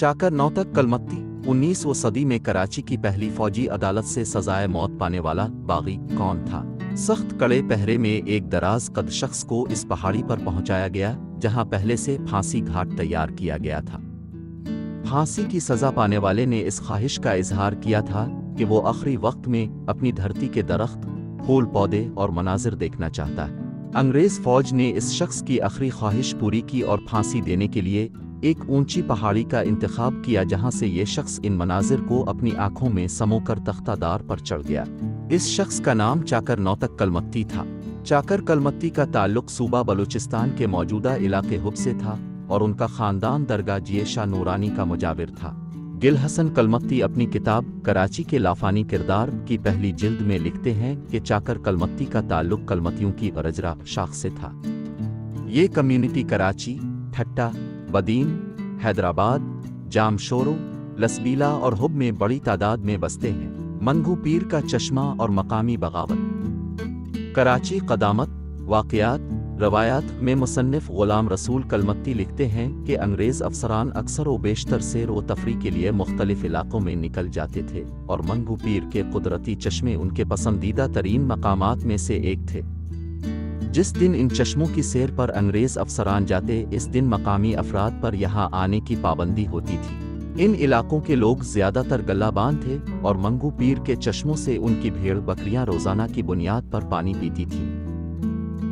चाकर नौतक कलमत्ती 19वीं सदी में कराची की पहली फौजी अदालत से सजाए मौत पाने वाला बागी कौन था? सख्त कड़े पहरे में एक दराज कद शख्स को इस पहाड़ी पर पहुंचाया गया जहां पहले से फांसी घाट तैयार किया गया था। फांसी की सजा पाने वाले ने इस ख्वाहिश का इजहार किया था कि वो आखिरी वक्त में अपनी धरती के दरख्त, फूल पौधे और मनाजिर देखना चाहता है। अंग्रेज फौज ने इस शख्स की आखिरी ख्वाहिश पूरी की और फांसी देने के लिए एक ऊंची पहाड़ी का इंतखाब किया जहां से ये शख्स इन मनाजिर को अपनी आंखों में समोकर तख्तादार पर चढ़ गया। इस शख्स का नाम चाकर नौतक कलमत्ती था। चाकर कलमत्ती का ताल्लुक सूबा बलूचिस्तान के मौजूदा इलाके हुब से था और उनका खानदान दरगाह जिये शाह नूरानी का मुजाविर था। गिल हसन कलमत्ती अपनी किताब कराची के लाफानी किरदार की पहली जिल्द में लिखते हैं कि चाकर कलमत्ती का ताल्लुक कलमतियों की गरजरा शाख से था। ये कम्युनिटी कराची, ठट्टा, बदीन, हैदराबाद, जामशोरो, लसबीला और हुब में बड़ी तादाद में बसते हैं। मंगू पीर का चश्मा और मकामी बगावत। कराची क़दामत, वाक़यात, रवायात में मुसन्निफ ग़ुलाम रसूल कलमत्ती लिखते हैं कि अंग्रेज़ अफसरान अक्सर व बेशतर सैर व तफरी के लिए मुख्तलिफ इलाक़ों में निकल जाते थे और मंगू पीर के कुदरती चश्मे उनके पसंदीदा तरीन मकामात में से एक थे। जिस दिन इन चश्मों की सैर पर अंग्रेज़ अफसरान जाते, इस दिन मकामी अफराद पर यहाँ आने की पाबंदी होती थी। इन इलाकों के लोग ज़्यादातर गल्लाबान थे और मंगू पीर के चश्मों से उनकी भेड़ बकरियां रोज़ाना की बुनियाद पर पानी पीती थीं।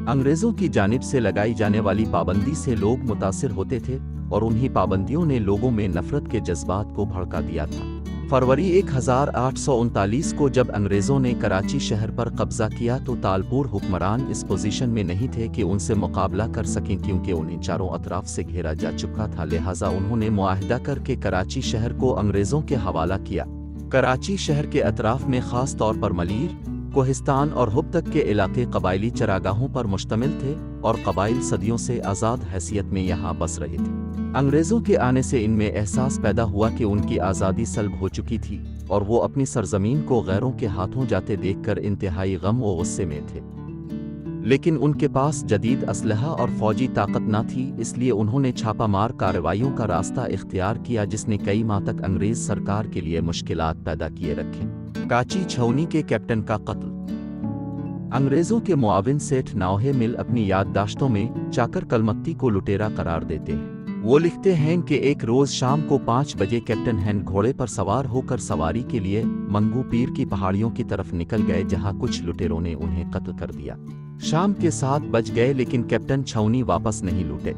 अंग्रेज़ों की जानिब से लगाई जाने वाली पाबंदी से लोग मुतासिर होते थे और उन्हीं पाबंदियों ने लोगों में नफरत के जज्बात को भड़का दिया था। फरवरी 1839 को जब अंग्रेज़ों ने कराची शहर पर कब्ज़ा किया तो तालपुर हुक्मरान इस पोजीशन में नहीं थे कि उनसे मुकाबला कर सकें, क्योंकि उन्हें चारों अतराफ से घेरा जा चुका था। लिहाजा उन्होंने मुआहिदा करके कराची शहर को अंग्रेज़ों के हवाला किया। कराची शहर के अतराफ में ख़ास तौर पर मलीर, कोहिस्तान और हुब तक के इलाके कबायली चरागाहों पर मुश्तमिल थे और कबाइल सदियों से आज़ाद हैसियत में यहाँ बस रहे थे। अंग्रेज़ों के आने से इनमें एहसास पैदा हुआ कि उनकी आज़ादी सल्ब हो चुकी थी और वो अपनी सरजमीन को गैरों के हाथों जाते देखकर इंतहाई गम और गुस्से में थे। लेकिन उनके पास जदीद असलहा और फौजी ताकत न थी, इसलिए उन्होंने छापामार कार्रवाइयों का रास्ता इख्तियार किया जिसने कई माह तक अंग्रेज़ सरकार के लिए मुश्किलात पैदा किए रखे। काची छावनी के कैप्टन का कत्ल। अंग्रेज़ों के मुआविन सेठ नौहे मिल अपनी याददाश्तों में चाकर कलमत्ती को लुटेरा करार देते हैं। वो लिखते हैं कि एक रोज़ शाम को 5 बजे कैप्टन हैंड घोड़े पर सवार होकर सवारी के लिए मंगू पीर की पहाड़ियों की तरफ निकल गए, जहां कुछ लुटेरों ने उन्हें कत्ल कर दिया। शाम के 7 बज गए लेकिन कैप्टन छावनी वापस नहीं लौटे।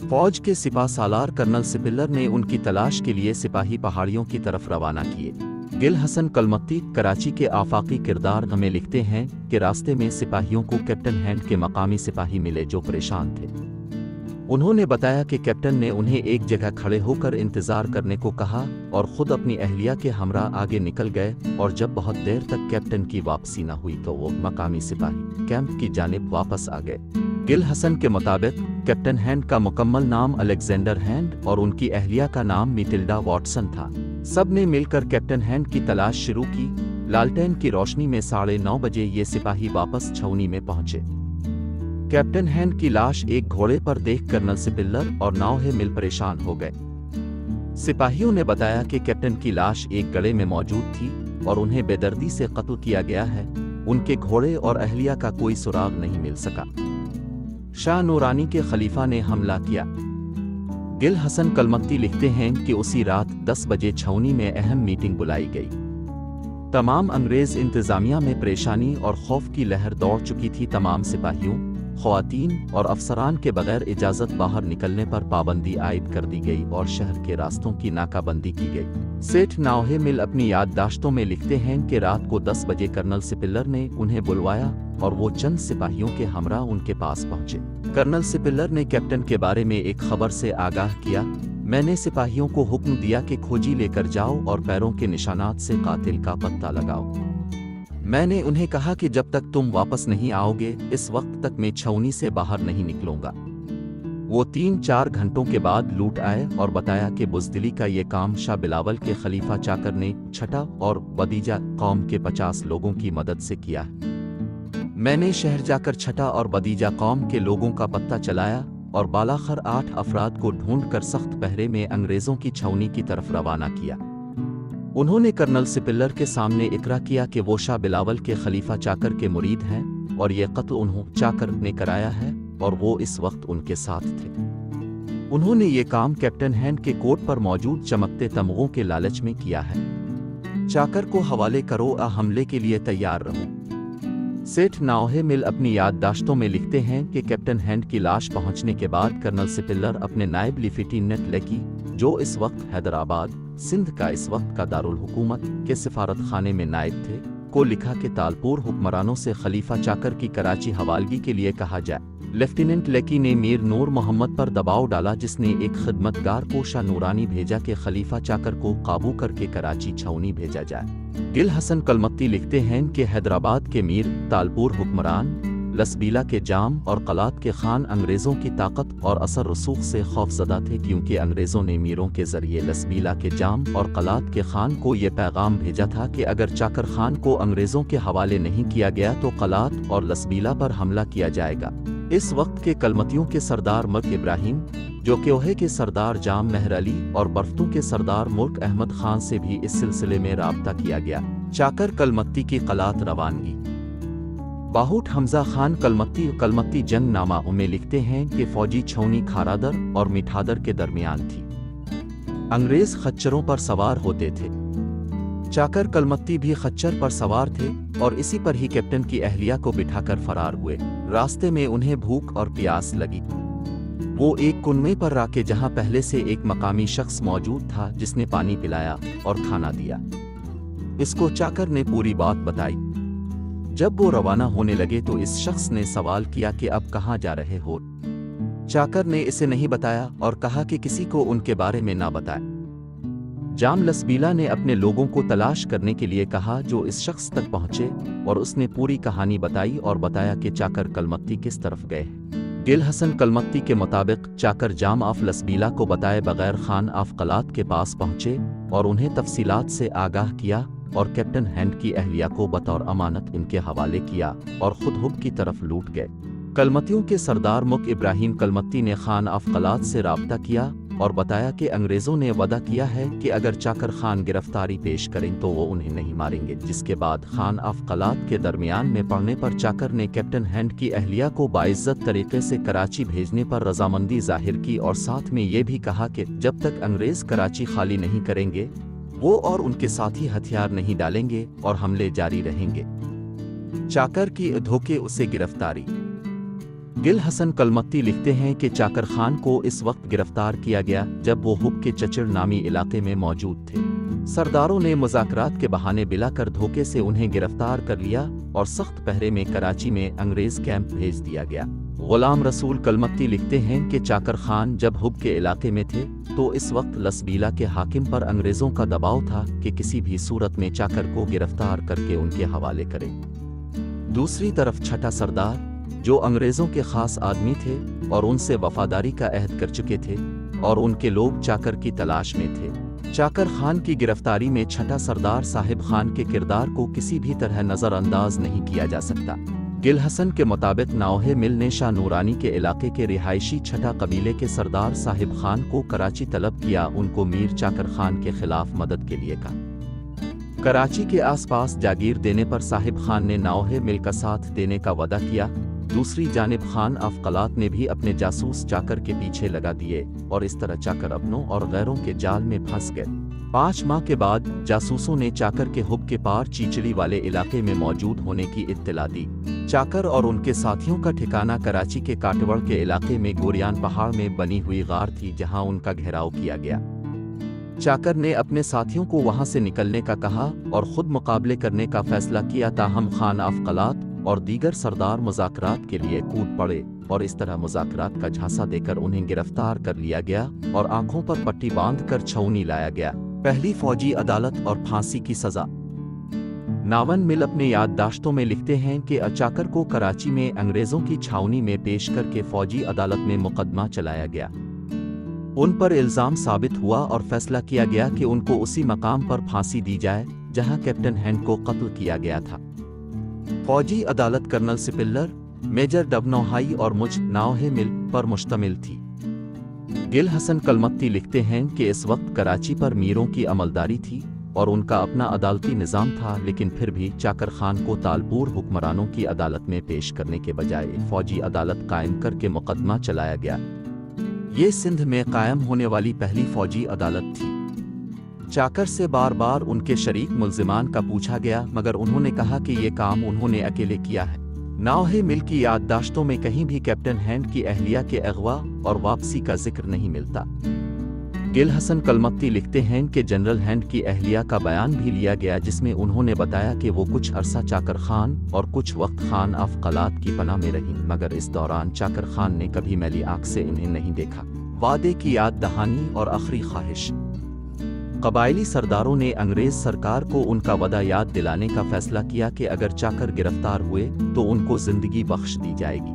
फौज के सिपाह सालार कर्नल सिपिल्लर ने उनकी तलाश के लिए सिपाही पहाड़ियों की तरफ रवाना किए। गिल हसन कलमत्ती कराची के आफाकी किरदार में लिखते हैं कि रास्ते में सिपाहियों को कैप्टन हैंड के मकामी सिपाही मिले जो परेशान थे। उन्होंने बताया कि कैप्टन ने उन्हें एक जगह खड़े होकर इंतजार करने को कहा और खुद अपनी अहलिया के हमरा आगे निकल गए और जब बहुत देर तक कैप्टन की वापसी न हुई तो वो मकामी सिपाही कैंप की जानिब वापस आ गए। गिल हसन के मुताबिक कैप्टन हैंड का मुकम्मल नाम अलेक्जेंडर हैंड और उनकी अहलिया का नाम मिटिल्डा वॉटसन था। सब ने मिलकर कैप्टन हैंड की तलाश शुरू की। लालटेन की रोशनी में 9:30 बजे ये सिपाही वापस छावनी में पहुंचे। कैप्टन हैंड की लाश एक घोड़े पर देख कर्नल सिपिल्लर और नौहे मिल परेशान हो गए। सिपाहियों ने बताया कि कैप्टन की लाश एक गड्ढे में मौजूद थी और उन्हें बेदर्दी से कत्ल किया गया है। उनके घोड़े और अहलिया का कोई सुराग नहीं मिल सका। शाह नूरानी के खलीफा ने हमला किया। गिल हसन कलमत्ती लिखते हैं कि उसी रात 10 बजे छावनी में अहम मीटिंग बुलाई गई। तमाम अंग्रेज इंतजामिया में परेशानी और खौफ की लहर दौड़ चुकी थी। तमाम सिपाहियों, ख्वातीन और अफसरान के बगैर इजाज़त बाहर निकलने पर पाबंदी आयद कर दी गई और शहर के रास्तों की नाकाबंदी की गई। सेठ नौहे मिल अपनी याददाश्तों में लिखते हैं कि रात को 10 बजे कर्नल सिपिल्लर ने उन्हें बुलवाया और वो चंद सिपाहियों के हमरा उनके पास पहुंचे। कर्नल सिपिल्लर ने कैप्टन के बारे में एक खबर से आगाह किया। मैंने सिपाहियों को हुक्म दिया कि खोजी लेकर जाओ और पैरों के निशानात से कातिल का पता लगाओ। मैंने उन्हें कहा कि जब तक तुम वापस नहीं आओगे इस वक्त तक मैं छावनी से बाहर नहीं निकलूंगा। वो 3-4 घंटों के बाद लौट आए और बताया कि बुज़दिली का ये काम शाह बिलावल के खलीफा चाकर ने छठा और बदीजा कौम के 50 लोगों की मदद से किया है। मैंने शहर जाकर छठा और बदीजा कौम के लोगों का पता चलाया اور بالاخر 8 افراد کو ڈھونڈ کر سخت پہرے میں انگریزوں کی چھاؤنی کی طرف روانہ کیا۔ انہوں نے کرنل سپلر کے سامنے اقرار کیا کہ وہ شاہ بلاول کے خلیفہ چاکر کے مرید ہیں اور یہ قتل انہوں چاکر نے کرایا ہے اور وہ اس وقت ان کے ساتھ تھے۔ انہوں نے یہ کام کیپٹن ہینڈ کے کوٹ پر موجود چمکتے تمغوں کے لالچ میں کیا ہے۔ چاکر کو حوالے کرو، حملے کے لیے تیار رہو۔ سیٹھ ناؤہے مل اپنی یادداشتوں میں لکھتے ہیں کہ کیپٹن ہینڈ کی لاش پہنچنے کے بعد کرنل سپلر اپنے نائب لیفٹیننٹ لیکی، جو اس وقت حیدرآباد سندھ کا اس وقت کا دارالحکومت کے سفارت خانے میں نائب تھے، کو لکھا کہ تالپور حکمرانوں سے خلیفہ چاکر کی کراچی حوالگی کے لیے کہا جائے۔ لیفٹیننٹ لیکی نے میر نور محمد پر دباؤ ڈالا، جس نے ایک خدمتگار کو شاہ نورانی بھیجا کہ خلیفہ چاکر کو قابو کر کے کراچی چھاؤنی بھیجا جائے۔ گل حسن کلمتی لکھتے ہیں کہ حیدرآباد کے میر تالپور حکمران لسبیلا کے جام اور قلات کے خان انگریزوں کی طاقت اور اثر رسوخ سے خوف زدہ تھے، کیونکہ انگریزوں نے میروں کے ذریعے لسبیلا کے جام اور قلات کے خان کو یہ پیغام بھیجا تھا کہ اگر چاکر خان کو انگریزوں کے حوالے نہیں کیا گیا تو قلات اور لسبیلا پر حملہ کیا جائے گا۔ اس وقت کے کلمتیوں کے سردار ملک ابراہیم، جو کیوہے کے سردار جام مہر علی اور برفتوں کے سردار ملک احمد خان سے بھی اس سلسلے میں رابطہ کیا گیا۔ چاکر کلمتی کی قلات روانگی۔ باہوٹ حمزہ خان کلمتی جنگ نامہ میں لکھتے ہیں کہ فوجی چھاؤنی کھارادر اور میٹھادر کے درمیان تھی۔ انگریز خچروں پر سوار ہوتے تھے۔ چاکر کلمتی بھی خچر پر سوار تھے اور اسی پر ہی کیپٹن کی اہلیہ کو بٹھا کر فرار ہوئے۔ راستے میں انہیں بھوک اور پیاس لگی۔ وہ ایک کنویں پر راکے جہاں پہلے سے ایک مقامی شخص موجود تھا، جس نے پانی پلایا اور کھانا دیا۔ اس کو چاکر نے پوری بات بتائی۔ جب وہ روانہ ہونے لگے تو اس شخص نے سوال کیا کہ اب کہاں جا رہے ہو؟ چاکر نے اسے نہیں بتایا اور کہا کہ کسی کو ان کے بارے میں نہ بتائے۔ جام لسبیلا نے اپنے لوگوں کو تلاش کرنے کے لیے کہا، جو اس شخص تک پہنچے اور اس نے پوری کہانی بتائی اور بتایا کہ چاکر کلمتی کس طرف گئے۔ گل حسن کلمتی کے مطابق چاکر جام آف لسبیلا کو بتائے بغیر خان آف قلات کے پاس پہنچے اور انہیں تفصیلات سے آگاہ کیا اور کیپٹن ہینڈ کی اہلیہ کو بطور امانت ان کے حوالے کیا اور خود حب کی طرف لوٹ گئے۔ کلمتیوں کے سردار مک ابراہیم کلمتی نے خان آف قلات سے رابطہ کیا اور بتایا کہ انگریزوں نے وعدہ کیا ہے کہ اگر چاکر خان گرفتاری پیش کریں تو وہ انہیں نہیں ماریں گے، جس کے بعد خان آف قلات کے درمیان میں پڑنے پر چاکر نے کیپٹن ہینڈ کی اہلیہ کو باعزت طریقے سے کراچی بھیجنے پر رضامندی ظاہر کی اور ساتھ میں یہ بھی کہا کہ جب تک انگریز کراچی خالی نہیں کریں گے وہ اور ان کے ساتھی ہتھیار نہیں ڈالیں گے اور حملے جاری رہیں گے۔ چاکر کی دھوکے سے گرفتاری۔ گل حسن کلمتی لکھتے ہیں کہ چاکر خان کو اس وقت گرفتار کیا گیا جب وہ حب کے چچڑ نامی علاقے میں موجود تھے۔ سرداروں نے مذاکرات کے بہانے بلا کر دھوکے سے انہیں گرفتار کر لیا اور سخت پہرے میں کراچی میں انگریز کیمپ بھیج دیا گیا۔ غلام رسول کلمتی لکھتے ہیں کہ چاکر خان جب حب کے علاقے میں تھے تو اس وقت لسبیلا کے حاکم پر انگریزوں کا دباؤ تھا کہ کسی بھی صورت میں چاکر کو گرفتار کر کے ان کے حوالے کریں۔ دوسری طرف چھٹا سردار، جو انگریزوں کے خاص آدمی تھے اور ان سے وفاداری کا عہد کر چکے تھے اور ان کے لوگ چاکر کی تلاش میں تھے۔ چاکر خان کی گرفتاری میں چھٹا سردار صاحب خان کے کردار کو کسی بھی طرح نظر انداز نہیں کیا جا سکتا۔ گل حسن کے مطابق ناؤہے مل نے شاہ نورانی کے علاقے کے رہائشی چھٹا قبیلے کے سردار صاحب خان کو کراچی طلب کیا، ان کو میر چاکر خان کے خلاف مدد کے لیے کہا۔ کراچی کے آس پاس جاگیر دینے پر صاحب خان نے ناؤہے مل کا ساتھ دینے کا وعدہ کیا۔ دوسری جانب خان آف قلات نے بھی اپنے جاسوس چاکر کے پیچھے لگا دیے اور اس طرح چاکر اپنوں اور غیروں کے جال میں پھنس گئے۔ 5 ماہ کے بعد جاسوسوں نے چاکر کے حب کے پار چیچڑی والے علاقے میں موجود ہونے کی اطلاع دی۔ چاکر اور ان کے ساتھیوں کا ٹھکانہ کراچی کے کاٹوڑ کے علاقے میں گوریان پہاڑ میں بنی ہوئی غار تھی، جہاں ان کا گھیراؤ کیا گیا۔ چاکر نے اپنے ساتھیوں کو وہاں سے نکلنے کا کہا اور خود مقابلے کرنے کا فیصلہ کیا، تاہم خان آف قلات اور دیگر سردار مذاکرات کے لیے کود پڑے اور اس طرح مذاکرات کا جھانسا دے کر انہیں گرفتار کر لیا گیا اور آنکھوں پر پٹی باندھ کر چھاؤنی لایا گیا۔ پہلی فوجی عدالت اور پھانسی کی سزا۔ ناون مل اپنے یادداشتوں میں لکھتے ہیں کہ چاکر کو کراچی میں انگریزوں کی چھاؤنی میں پیش کر کے فوجی عدالت میں مقدمہ چلایا گیا۔ ان پر الزام ثابت ہوا اور فیصلہ کیا گیا کہ ان کو اسی مقام پر پھانسی دی جائے جہاں کیپٹن ہینڈ کو قتل کیا گیا تھا۔ فوجی عدالت کرنل سپلر، मेजर डबनौहाई और मुझ नाओहे मिल पर मुश्तमिल थी। गिल हसन कलमत्ती लिखते हैं कि इस वक्त कराची पर मीरों की अमलदारी थी और उनका अपना अदालती निज़ाम था, लेकिन फिर भी चाकर खान को तालपुर हुक्मरानों की अदालत में पेश करने के बजाय फौजी अदालत कायम करके मुकदमा चलाया गया। ये सिंध में कायम होने वाली पहली फौजी अदालत थी। चाकर से बार बार उनके शरीक मुल्जिमान का पूछा गया, मगर उन्होंने कहा कि ये काम उन्होंने अकेले किया है। नाओहे मिल की याददाश्तों में कहीं भी कैप्टन हैंड की अहलिया के अगवा और वापसी का जिक्र नहीं मिलता। गिल हसन कलमत्ती लिखते हैं कि जनरल हैंड की अहलिया का बयान भी लिया गया, जिसमें उन्होंने बताया कि वो कुछ अरसा चाकर खान और कुछ वक्त खान अफकलात की पनाह में रहीं, मगर इस दौरान चाकर खान ने कभी मैली आंख से इन्हें नहीं देखा। वादे की याद दहानी और आखिरी ख्वाहिश। कबायली सरदारों ने अंग्रेज सरकार को उनका वदा याद दिलाने का फैसला किया कि अगर चाकर गिरफ्तार हुए तो उनको जिंदगी बख्श दी जाएगी।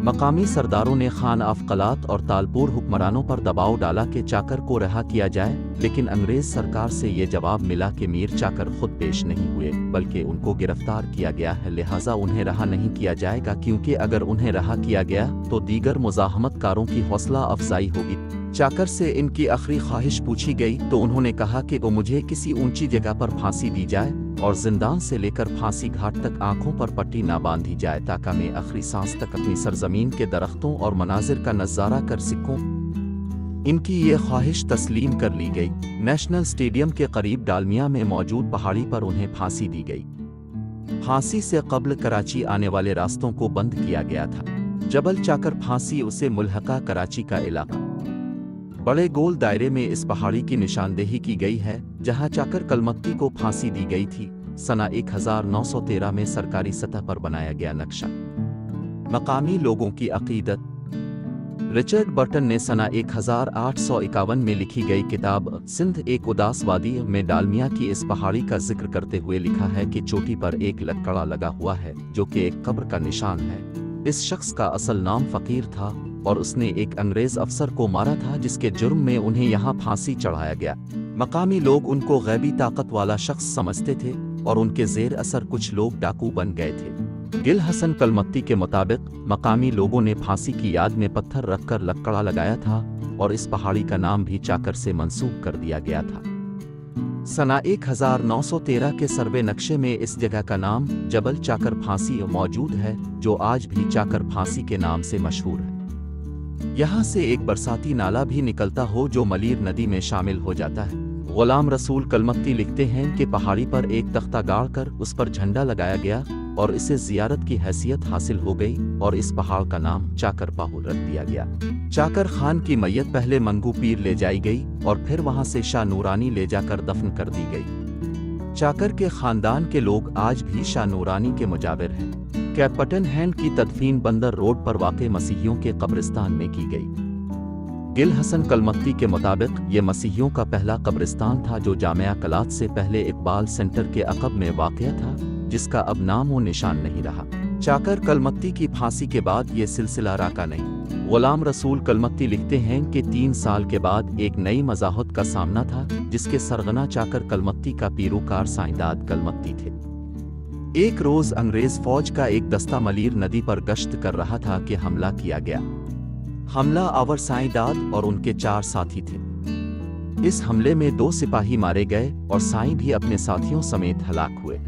मकामी सरदारों ने खान अफकलात और तालपुर हुक्मरानों पर दबाव डाला कि चाकर को रहा किया जाए, लेकिन अंग्रेज सरकार से ये जवाब मिला कि मीर चाकर खुद पेश नहीं हुए, बल्कि उनको गिरफ्तार किया गया है, लिहाजा उन्हें रहा नहीं किया जाएगा, क्योंकि अगर उन्हें रहा किया गया तो दीगर मुजाहमतकारों की हौसला अफजाई होगी। चाकर से इनकी आखिरी ख्वाहिश पूछी गई तो उन्होंने कहा कि वो मुझे किसी ऊंची जगह पर फांसी दी जाए और जिंदान से लेकर फांसी घाट तक आंखों पर पट्टी ना बांधी जाए, ताकि मैं आखिरी सांस तक अपनी सरजमीन के दरख्तों और मनाजिर का नज़ारा कर सकूं। इनकी ये ख्वाहिश तस्लीम कर ली गई। नेशनल स्टेडियम के करीब डालमिया में मौजूद पहाड़ी पर उन्हें फांसी दी गई। फांसी से कब्ल कराची आने वाले रास्तों को बंद किया गया था। जबल चाकर फांसी उसे मुल्हका कराची का इलाका। बड़े गोल दायरे में इस पहाड़ी की निशानदेही की गई है जहां चाकर कलमत्ती को फांसी दी गई थी। सना 1913 में सरकारी सतह पर बनाया गया नक्शा। मकामी लोगों की अकीदत। रिचर्ड बर्टन ने सना 1851 में लिखी गई किताब सिंध एक उदास वादी में डालमिया की इस पहाड़ी का जिक्र करते हुए लिखा है कि चोटी पर एक लकड़ा लगा हुआ है जो कि एक कब्र का निशान है। इस शख्स का असल नाम फकीर था और उसने एक अंग्रेज अफसर को मारा था, जिसके जुर्म में उन्हें यहाँ फांसी चढ़ाया गया। मकामी लोग उनको गैबी ताकत वाला शख्स समझते थे और उनके जेर असर कुछ लोग डाकू बन गए थे। गिल हसन कलमत्ती के मुताबिक मकामी लोगों ने फांसी की याद में पत्थर रखकर लकड़ा लगाया था और इस पहाड़ी का नाम भी चाकर से मंसूब कर दिया गया था। सना 1913 के सर्वे नक्शे में इस जगह का नाम जबल चाकर फांसी मौजूद है, जो आज भी चाकर फांसी के नाम से मशहूर है। यहाँ से एक बरसाती नाला भी निकलता हो जो मलीर नदी में शामिल हो जाता है। गुलाम रसूल कलमत्ती लिखते हैं कि पहाड़ी पर एक तख्ता गाड़ कर उस पर झंडा लगाया गया और इसे जियारत की हैसियत हासिल हो गई और इस पहाड़ का नाम चाकर पाहुल रख दिया गया। चाकर खान की मैयत पहले मंगू पीर ले जाई गई और फिर वहां से शाह नूरानी ले जाकर दफन कर दी गई। चाकर के खानदान के लोग आज भी शाह नूरानी के मुजाविर हैं। कैप्टन हैंड की तदफीन बंदर रोड पर वाक़े मसीहियों के कब्रिस्तान में की गई। गिल हसन कलमत्ती के मुताबिक ये मसीहियों का पहला कब्रिस्तान था जो जामिया कलात से पहले इकबाल सेंटर के अक़ब में वाक़या था, जिसका अब नाम व निशान नहीं रहा। चाकर कलमत्ती की फांसी के बाद ये सिलसिला राका नहीं। गुलाम रसूल कलमत्ती लिखते हैं कि 3 साल के बाद एक नई मज़ाहत का सामना था, जिसके सरगना चाकर कलमत्ती का पीरोकार साइंदाद कलमत्ती थे। एक रोज अंग्रेज फौज का एक दस्ता मलीर नदी पर गश्त कर रहा था कि हमला किया गया। हमला आवर साइंदाद और उनके 4 साथी थे। इस हमले में 2 सिपाही मारे गए और साईं भी अपने साथियों समेत हलाक हुए।